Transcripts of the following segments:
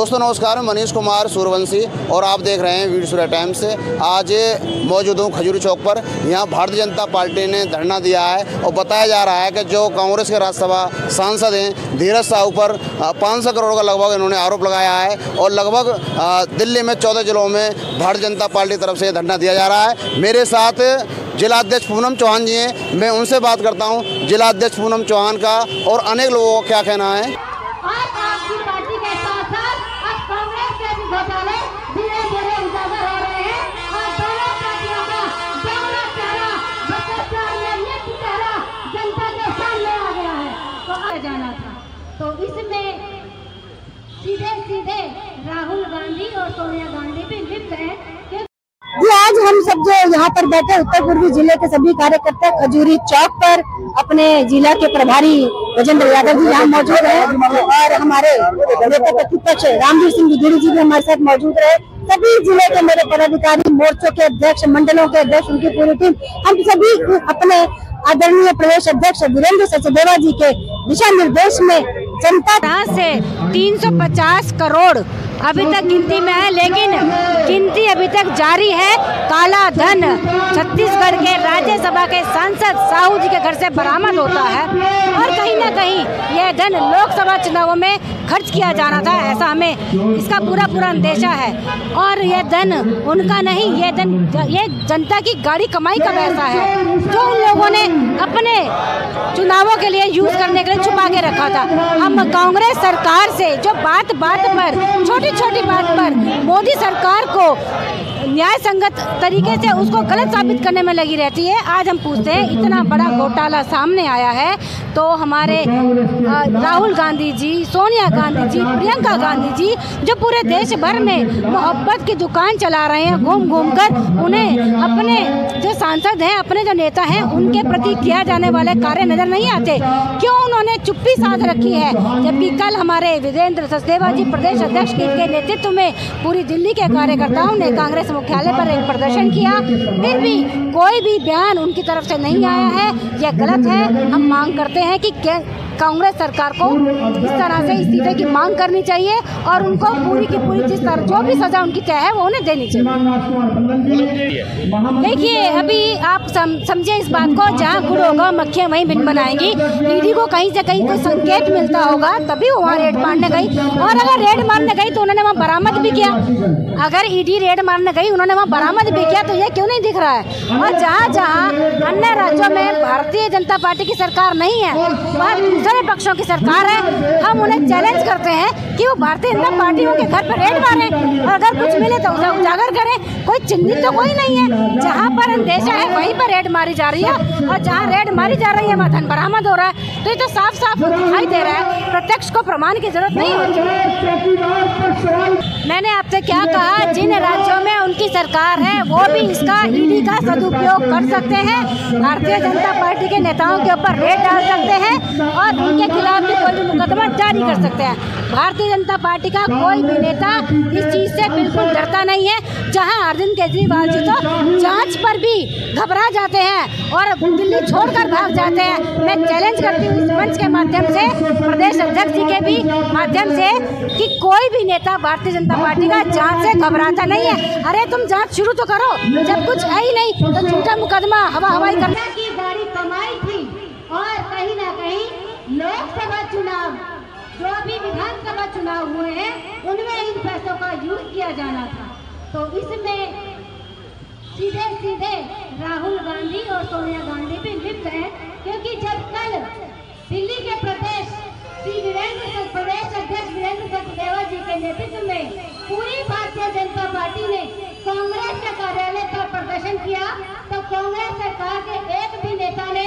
दोस्तों नमस्कार, मैं मनीष कुमार सूर्यवंशी और आप देख रहे हैं वीर सूर्या टाइम्स। आज मौजूद हूँ खजूरी चौक पर। यहाँ भारतीय जनता पार्टी ने धरना दिया है और बताया जा रहा है कि जो कांग्रेस के राज्यसभा सांसद हैं धीरज साहू पर 500 करोड़ का लगभग इन्होंने आरोप लगाया है और लगभग दिल्ली में 14 जिलों में भारतीय जनता पार्टी की तरफ से धरना दिया जा रहा है। मेरे साथ जिला अध्यक्ष पूनम चौहान जी हैं, मैं उनसे बात करता हूँ जिला अध्यक्ष पूनम चौहान का और अनेक लोगों का क्या कहना है। घोटाले धीरे धीरे उजागर हो रहे हैं और दोनों पार्टियों का दोनों चेहरा भ्रष्टाचार में लिप्त चेहरा जनता के सामने आ गया है। तो आ जाना था तो इसमें सीधे सीधे राहुल गांधी और सोनिया गांधी भी लिप्त हैं। आज हम सब जो यहाँ पर बैठे उत्तर पूर्वी जिले के सभी कार्यकर्ता खजूरी चौक पर अपने जिला के प्रभारी राजेंद्र यादव जी यहाँ मौजूद है और हमारे नेता प्रतिपक्ष रामवीर सिंह गिरी जी भी हमारे साथ मौजूद रहे। सभी जिले के मेरे पदाधिकारी, मोर्चों के अध्यक्ष, मंडलों के अध्यक्ष, उनकी पूरी टीम, हम सभी अपने आदरणीय प्रदेश अध्यक्ष वीरेंद्र सचदेवा जी के दिशा निर्देश में जनता से 350 करोड़ अभी तक गिनती में है, लेकिन गिनती अभी तक जारी है। काला धन छत्तीसगढ़ के राज्यसभा के सांसद साहू जी के घर से बरामद होता है और कहीं ना कहीं यह धन लोकसभा चुनावों में खर्च किया जाना था, ऐसा हमें इसका पूरा अंदेशा है। और यह धन उनका नहीं, यह धन ये जनता की गाड़ी कमाई का पैसा है जो उन लोगों ने अपने चुनावों के लिए यूज करने के लिए छुपा के रखा था। हम कांग्रेस सरकार से जो बात पर छोटी बात पर मोदी सरकार को न्याय संगत तरीके से उसको गलत साबित करने में लगी रहती है। आज हम पूछते हैं, इतना बड़ा घोटाला सामने आया है तो हमारे राहुल गांधी जी, सोनिया गांधी जी, प्रियंका गांधी जी जो पूरे देश भर में मोहब्बत की दुकान चला रहे हैं घूम कर, उन्हें अपने जो सांसद हैं, अपने जो नेता हैं, उनके प्रति किया जाने वाले कार्य नजर नहीं आते। क्यों उन्होंने चुप्पी साध रखी है, जबकि कल हमारे वीरेंद्र सचदेवा जी प्रदेश अध्यक्ष के नेतृत्व में पूरी दिल्ली के कार्यकर्ताओं ने कांग्रेस मुख्यालय पर एक प्रदर्शन किया, फिर भी कोई भी बयान उनकी तरफ से नहीं आया है। यह गलत है। हम मांग करते हैं कि कांग्रेस सरकार को इस तरह से इस्तीफे की मांग करनी चाहिए और उनको पूरी की पूरी जिस तरह जो भी सजा उनकी तय है वो उन्हें देनी चाहिए। देखिए, अभी आप समझे इस बात को, जहाँ गुड़ होगा मक्खियाँ वहीं भिन बनाएंगी। ईडी को कहीं से कहीं कोई संकेत मिलता होगा तभी वो वहाँ रेड मारने गई, और अगर रेड मारने गई तो उन्होंने वहाँ बरामद भी किया। अगर ईडी रेड मारने गई, उन्होंने वहाँ बरामद भी किया, तो ये क्यों नहीं दिख रहा है। और जहाँ अन्य राज्यों में भारतीय जनता पार्टी की सरकार नहीं है, वहाँ दूसरे पक्षों की सरकार है। हम उन्हें चैलेंज करते हैं कि वो भारतीय जनता पार्टियों के घर पर रेड मारें और अगर कुछ मिले तो उसे उजागर करें। कोई चिन्हित तो कोई नहीं है, जहाँ पर अंदेशा है वहीं पर रेड मारी जा रही है और जहाँ रेड मारी जा रही है वहाँ धन बरामद हो रहा है। तो ये तो साफ साफ दिखाई दे रहा है, प्रत्यक्ष को प्रमाण की जरूरत नहीं होती। मैंने आपसे क्या कहा, जिन राज्यों में उनकी सरकार है वो भी इसका ईडी का सदुपयोग कर सकते हैं, भारतीय जनता पार्टी के नेताओं के ऊपर रेड डाल सकते हैं और उनके खिलाफ भी कोई भी मुकदमा जारी कर सकते हैं। भारतीय जनता पार्टी का कोई भी नेता इस चीज़ से बिल्कुल डरता नहीं है। जहां अरविंद केजरीवाल जी तो जांच पर भी घबरा जाते हैं और दिल्ली छोड़कर भाग जाते हैं। मैं चैलेंज करती हूँ इस मंच के माध्यम से, प्रदेश अध्यक्ष जी के भी माध्यम से, कि कोई भी नेता भारतीय जनता पार्टी का जांच से घबराता नहीं है। अरे तुम जांच शुरू तो करो, जब कुछ है ही नहीं तो झूठा मुकदमा हवाई करने की गाड़ी कमाई थी। और कहीं ना कहीं लोकसभा चुनाव, जो भी विधानसभा चुनाव हुए हैं, उनमें इन पैसों का यूज किया जाना था। तो इसमें सीधे सीधे राहुल गांधी और सोनिया गांधी भी लिप्त हैं, क्योंकि जब कल दिल्ली के प्रदेश अध्यक्ष वीरेंद्र सचदेवा जी के नेतृत्व में पूरी भारतीय जनता पार्टी ने कांग्रेस के कार्यालय पर प्रदर्शन किया, तो कांग्रेस सरकार के एक भी नेता ने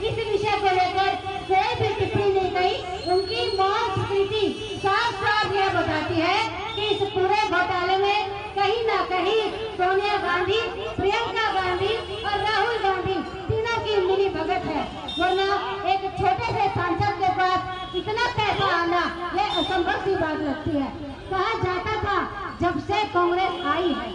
इस विषय को लेकर कोई भी टिप्पणी नहीं की। उनकी मौन स्थिति साफ साफ यह बताती है कि इस पूरे घोटाले में कहीं ना कहीं सोनिया गांधी, प्रियंका गांधी और राहुल गांधी तीनों की मिली भगत है। वरना एक छोटे से सांसद के पास इतना पैसा आना यह असंभव सी बात लगती है। कहा जाता था जब से कांग्रेस आई है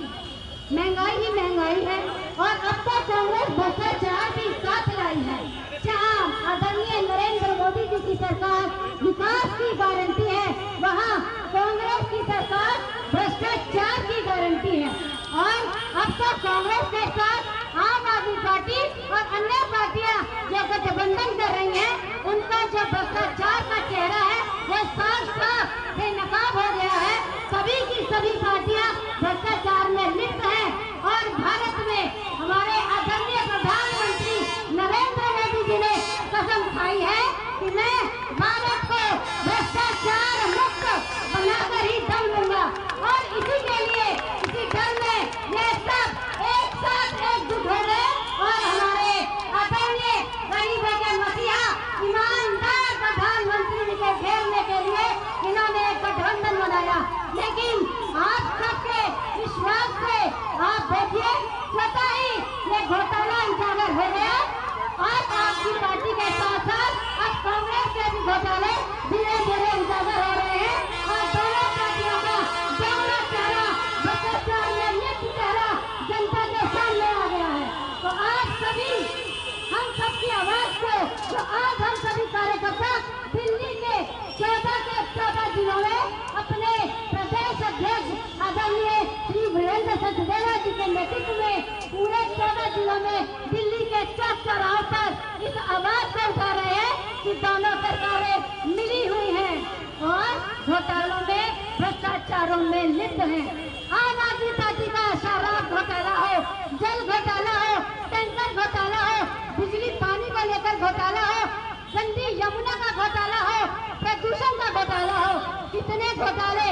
महंगाई ही महंगाई है, और अब तो कांग्रेस भ्रष्टाचार भी साथ लाई है। जहाँ आदरणीय नरेंद्र मोदी जी की सरकार विकास की गारंटी है, वहाँ कांग्रेस की सरकार भ्रष्टाचार की गारंटी है। और अब तो कांग्रेस के साथ आम आदमी पार्टी और अन्य पार्टियां जो गठबंधन कर रही हैं, उनका जो भ्रष्टाचार का चेहरा है वो साफ साफ बेनकाब हो गया है। सभी की सभी पार्टियां भ्रष्टाचार में लिप्त हैं। और भारत में हमारे आदरणीय प्रधानमंत्री नरेंद्र मोदी जी ने कसम खाई है कि मैं भारत को भ्रष्टाचार मुक्त बनाकर ही दम लूंगा। और इसी के लिए, इसी डर में ये सब एक साथ एकजुट हो गए और हमारे आदरणीय गरीबों के मसीहा ईमानदार प्रधानमंत्री जी के घेरने के लिए इन्होंने एक गठबंधन बनाया। लेकिन आप सबके विश्वास से आप देखिए, स्वतः ही ये घोटाला उजागर हो गया। और आपकी पार्टी के साथ साथ अब कांग्रेस के भी घोटाले धीरे धीरे उजागर हो रहे हैं। और दोनों पार्टियों का दोनों चेहरा, भ्रष्टाचार में लिप्त चेहरा जनता के सामने आ गया है। तो आज सभी हम सबकी आवाज को, जो आज हम सभी कार्यकर्ता दिल्ली के 14 जिलों में अपने प्रदेश अध्यक्ष आदरणीय श्री वीरेंद्र सचदेवा जी के नेतृत्व में पूरे 14 जिलों में दिल्ली के चौक चौराहों पर इस आवाज को उठा रहे हैं कि दोनों सरकारें मिली हुई हैं और घोटालों में, भ्रष्टाचारों में लिप्त हैं। आम आदमी पार्टी का शराब घोटाला हो, जल घोटाला हो, टैंकर घोटाला हो, बिजली पानी को लेकर घोटाला हो, गंदी यमुना का घोटाला हो, प्रदूषण का घोटाला हो, कितने घोटाले।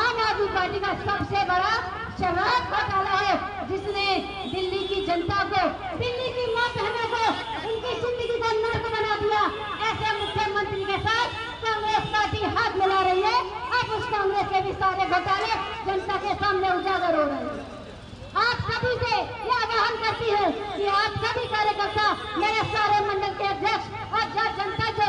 आम आदमी पार्टी का सबसे बड़ा शराब घोटाला है, जिसने दिल्ली की जनता को, दिल्ली की मां बहनों को, उनकी जिंदगी का नर्क बना दिया। ऐसे मुख्यमंत्री के साथ कांग्रेस पार्टी हाथ मिला रही है। अब उस कांग्रेस के भी सारे घोटाले जनता के सामने उजागर हो रहे हैं। आप सभी से यह आह्वान करती है कि आप सभी कार्यकर्ता, मेरे सारे मंडल के अध्यक्ष और जनता जो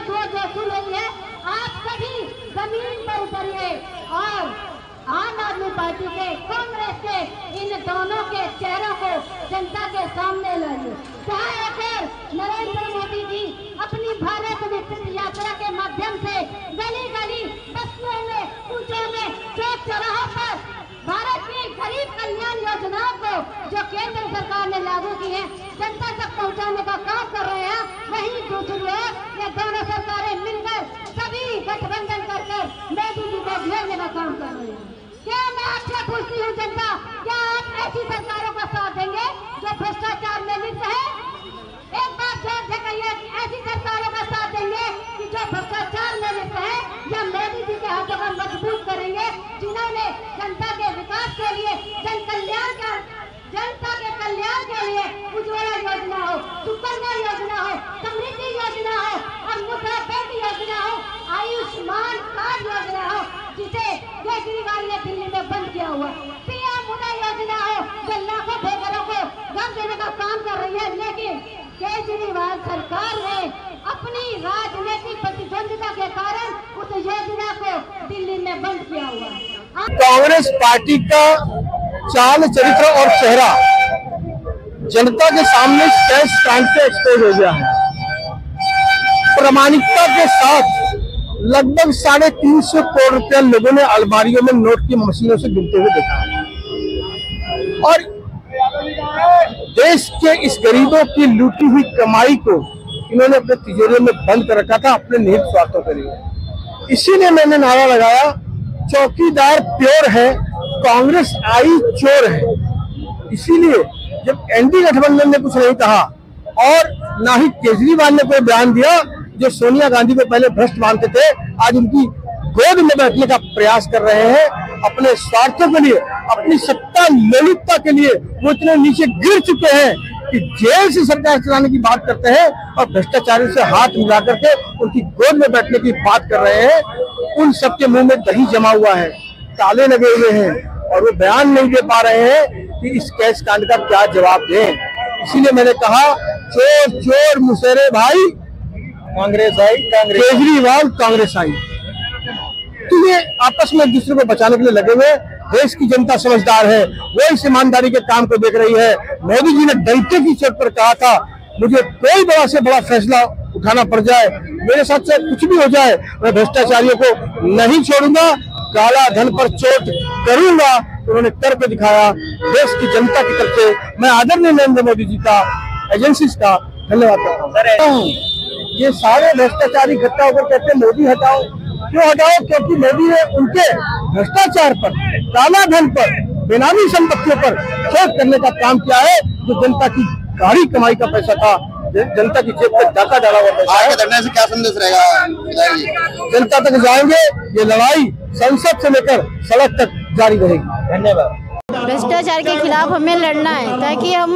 सुन रही है, आप सभी जमीन पर उतरिए और आम आदमी पार्टी के, कांग्रेस के इन दोनों के चेहरों को जनता के सामने लाइए। चाहे अगर नरेंद्र मोदी जी अपनी भारत विस्तृत यात्रा के माध्यम से गली गली, बस्तियों में, कूचों में, चौक चौराहों पर भारत की गरीब कल्याण योजनाओं को जो केंद्र सरकार ने लागू की है, जनता तक पहुंचाने का काम कर रहे हैं। वहीं दूसरी ओर ये दोनों सरकारें मिलकर सभी गठबंधन कर मोदी जी को घेरने का काम कर रही है। क्या मैं आपसे पूछती हूँ जनता, क्या आप ऐसी सरकारों का साथ देंगे जो भ्रष्टाचार में लिप्त है? एक बात जोर से कहिए, ऐसी सरकारों का साथ देंगे कि जो भ्रष्टाचार में लिप्त है, या मोदी जी के हाथों को मजबूत करेंगे, जिन्होंने जनता के विकास के लिए, जनता के कल्याण के लिए उज्ज्वला योजना हो, सुकन्या योजना हो, समृद्धि योजना हो और मुद्रा बैंक योजना हो, आयुष्मान कार्ड योजना हो, जिसे केजरीवाल ने दिल्ली में बंद किया हुआ, पीएम उदय योजना हो, जो लाखों बेघरों को घर देने का काम कर रही है। लेकिन केजरीवाल सरकार ने अपनी राजनीतिक प्रतिद्वंदिता के कारण उस योजना को दिल्ली में बंद किया हुआ है। कांग्रेस पार्टी का चाल, चरित्र और चेहरा जनता के सामने कैश कांड से एक्सपोज हो गया है। प्रामाणिकता के साथ लगभग 350 करोड़ रुपया लोगों ने अलमारियों में नोट की मशीनों से गिनते हुए देखा और देश के इस गरीबों की लूटी हुई कमाई को इन्होंने अपने तिजोरी में बंद कर रखा था अपने निहित स्वार्थों के लिए। इसीलिए मैंने नारा लगाया, चौकीदार प्योर है, कांग्रेस आई चोर है। इसीलिए जब एनडीए गठबंधन ने कुछ नहीं कहा और ना ही केजरीवाल ने कोई बयान दिया, जो सोनिया गांधी को पहले भ्रष्ट मानते थे, आज उनकी गोद में बैठने का प्रयास कर रहे हैं। अपने स्वार्थों के लिए, अपनी सत्ता ललितता के लिए वो इतने नीचे गिर चुके हैं कि जेल से सरकार चलाने की बात करते हैं और भ्रष्टाचारी से हाथ मिला करके उनकी गोद में बैठने की बात कर रहे हैं। उन सबके मुंह में दही जमा हुआ है, ताले लगे हुए हैं और वो बयान नहीं दे पा रहे हैं कि इस कैश कांड का क्या जवाब दें। इसीलिए मैंने कहा, चोर चोर मुसेरे भाई, कांग्रेस आई, केजरीवाल कांग्रेस आई। तो ये आपस में एक दूसरे को बचाने के लिए लगे हुए। देश की जनता समझदार है, वो इस ईमानदारी के काम को देख रही है। मोदी जी ने डंके की चोट पर कहा था, मुझे कोई बड़ा से बड़ा फैसला उठाना पड़ जाए, मेरे साथ चाहे कुछ भी हो जाए, मैं भ्रष्टाचारियों को नहीं छोड़ूंगा। काला धन पर चोट करूंगा, उन्होंने करके दिखाया। देश की जनता की तरफ से मैं आदरणीय नरेंद्र मोदी जी का, एजेंसीज का धन्यवाद करता हूँ। ये सारे भ्रष्टाचारी इकट्ठा होकर कहते हैं मोदी हटाओ। क्यों हटाओ? क्योंकि मोदी ने उनके भ्रष्टाचार पर, काला धन पर, बेनामी संपत्तियों पर शोध करने का काम किया है। जो जनता की गाढ़ी कमाई का पैसा था, जनता की जेब तक डाका डाला हुआ पैसा है। धरने से क्या संदेश रहेगा? जनता तक जाएंगे, ये लड़ाई संसद से लेकर सड़क तक जारी रहेगी। धन्यवाद। भ्रष्टाचार के खिलाफ हमें लड़ना है ताकि हम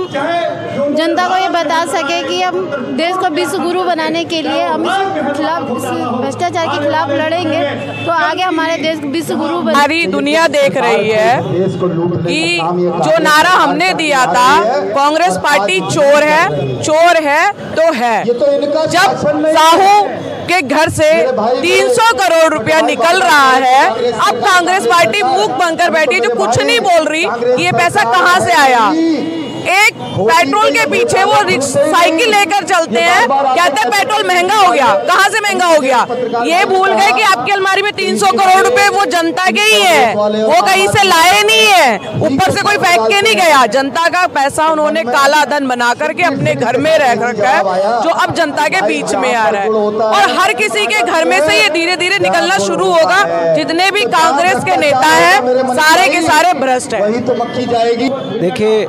जनता को ये बता सके कि हम देश को विश्व गुरु बनाने के लिए हम भ्रष्टाचार के खिलाफ लड़ेंगे तो आगे हमारे देश विश्व गुरु सारी दुनिया देख रही है कि जो नारा हमने दिया था, कांग्रेस पार्टी चोर है तो है। जब साहू के घर से 300 करोड़ रुपया निकल रहा है, अब कांग्रेस पार्टी मूक बनकर बैठी जो कुछ नहीं बोल रही, ये पैसा कहां से आया? एक पेट्रोल के पीछे वो साइकिल लेकर चलते हैं, कहते हैं पेट्रोल महंगा हो गया। कहां से महंगा हो गया? ये भूल गए कि आपकी अलमारी में 300 करोड़ रुपए वो जनता के ही है, वो कहीं से लाए नहीं है, ऊपर से कोई फेंक के नहीं गया। जनता का पैसा उन्होंने काला धन बना करके अपने घर में रख रखा है, जो अब जनता के बीच में आ रहा है। और हर किसी के घर में से ये धीरे धीरे निकलना शुरू होगा। जितने भी कांग्रेस के नेता हैं, सारे के सारे भ्रष्ट हैं। देखिए,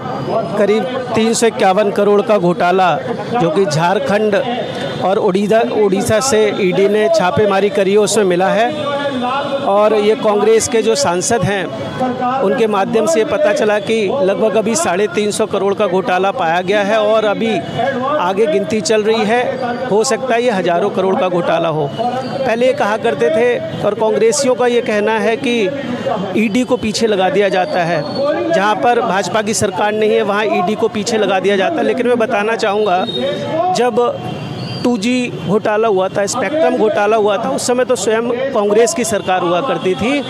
करीब 351 करोड़ का घोटाला जो कि झारखंड और उड़ीसा से ईडी ने छापेमारी करी है, उसमें मिला है। और ये कांग्रेस के जो सांसद हैं, उनके माध्यम से पता चला कि लगभग अभी 350 करोड़ का घोटाला पाया गया है और अभी आगे गिनती चल रही है। हो सकता है ये हज़ारों करोड़ का घोटाला हो। पहले ये कहा करते थे और कांग्रेसियों का ये कहना है कि ईडी को पीछे लगा दिया जाता है, जहाँ पर भाजपा की सरकार नहीं है वहाँ ईडी को पीछे लगा दिया जाता है। लेकिन मैं बताना चाहूँगा, जब 2G घोटाला हुआ था, स्पेक्ट्रम घोटाला हुआ था, उस समय तो स्वयं कांग्रेस की सरकार हुआ करती थी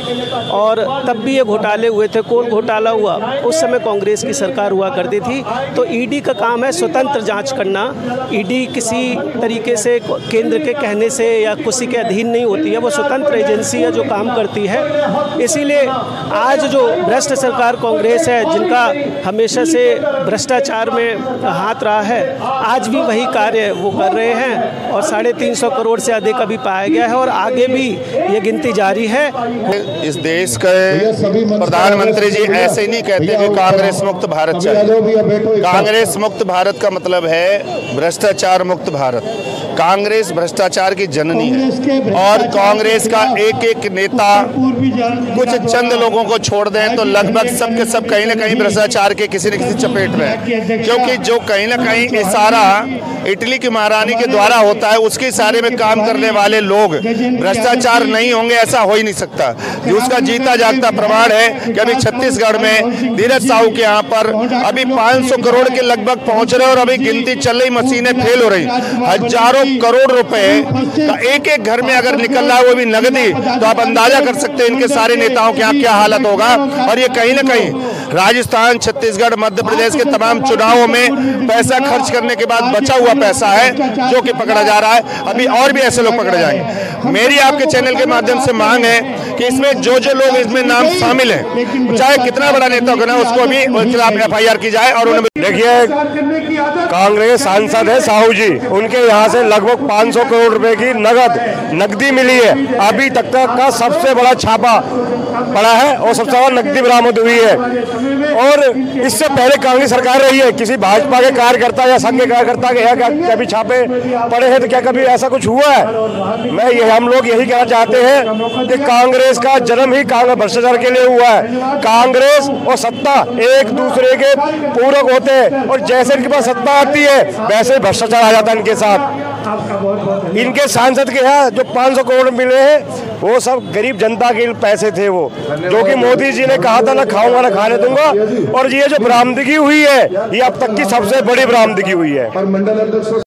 और तब भी ये घोटाले हुए थे। कोल घोटाला हुआ, उस समय कांग्रेस की सरकार हुआ करती थी। तो ईडी का काम है स्वतंत्र जांच करना। ईडी किसी तरीके से केंद्र के कहने से या किसी के अधीन नहीं होती है, वो स्वतंत्र एजेंसी है जो काम करती है। इसीलिए आज जो भ्रष्ट सरकार कांग्रेस है, जिनका हमेशा से भ्रष्टाचार में हाथ रहा है, आज भी वही कार्य वो कर रहे हैं और 350 करोड़ से अधिक अभी पाया गया है और आगे भी ये गिनती जारी है। इस देश के प्रधानमंत्री जी ऐसे ही नहीं कहते कि कांग्रेस मुक्त भारत चाहिए। कांग्रेस मुक्त भारत का मतलब है भ्रष्टाचार मुक्त भारत। कांग्रेस भ्रष्टाचार की जननी है और कांग्रेस का एक एक नेता कुछ चंद लोगों को छोड़ दें तो लगभग सब के सब कहीं ना कहीं भ्रष्टाचार के किसी न किसी चपेट में है। क्योंकि जो कहीं ना कहीं इशारा इटली की महारानी के द्वारा होता है, उसके इशारे में काम करने वाले लोग भ्रष्टाचार नहीं होंगे, ऐसा हो ही नहीं सकता। उसका जीता जागता प्रमाण है कि अभी छत्तीसगढ़ में धीरज साहू के यहाँ पर अभी 500 करोड़ के लगभग पहुंच रहे और अभी गिनती चल रही, मशीनें फेल हो रही। हजारों करोड़ रुपए का एक एक घर में अगर निकल रहा है वो भी नगदी, तो आप अंदाजा कर सकते हैं इनके सारे नेताओं के यहाँ क्या हालत होगा। और ये कहीं ना कहीं राजस्थान, छत्तीसगढ़, मध्य प्रदेश के तमाम चुनावों में पैसा खर्च करने के बाद बचा हुआ पैसा है जो कि पकड़ा जा रहा है। अभी और भी ऐसे लोग पकड़े जाएंगे। मेरी आपके चैनल के माध्यम से मांग है कि इसमें जो जो लोग इसमें नाम शामिल हैं, चाहे कितना बड़ा नेता हो ना, उसको भी उनके खिलाफ FIR की जाए। और उन्हें देखिए, कांग्रेस सांसद है साहू जी, उनके यहाँ से लगभग 500 करोड़ रुपए की नकदी मिली है। अभी तक का सबसे बड़ा छापा पड़ा है और सबसे ज्यादा नकदी बरामद हुई है। और इससे पहले कांग्रेस सरकार रही है, किसी भाजपा के कार्यकर्ता या संघ के कार्यकर्ता के यहाँ कभी छापे पड़े हैं तो क्या कभी ऐसा कुछ हुआ है? हम लोग यही कहना चाहते हैं कि कांग्रेस का जन्म ही कांग्रेस भ्रष्टाचार के लिए हुआ है। कांग्रेस और सत्ता एक दूसरे के पूरक होते हैं और जैसे इनके पास सत्ता आती है वैसे भ्रष्टाचार आ जाता है इनके साथ। इनके सांसद के यहाँ जो 500 करोड़ मिले हैं वो सब गरीब जनता के पैसे थे, वो जो कि मोदी जी ने कहा था ना खाऊंगा ना खाने दूंगा। और ये जो बरामदगी हुई है, ये अब तक की सबसे बड़ी बरामदगी हुई है।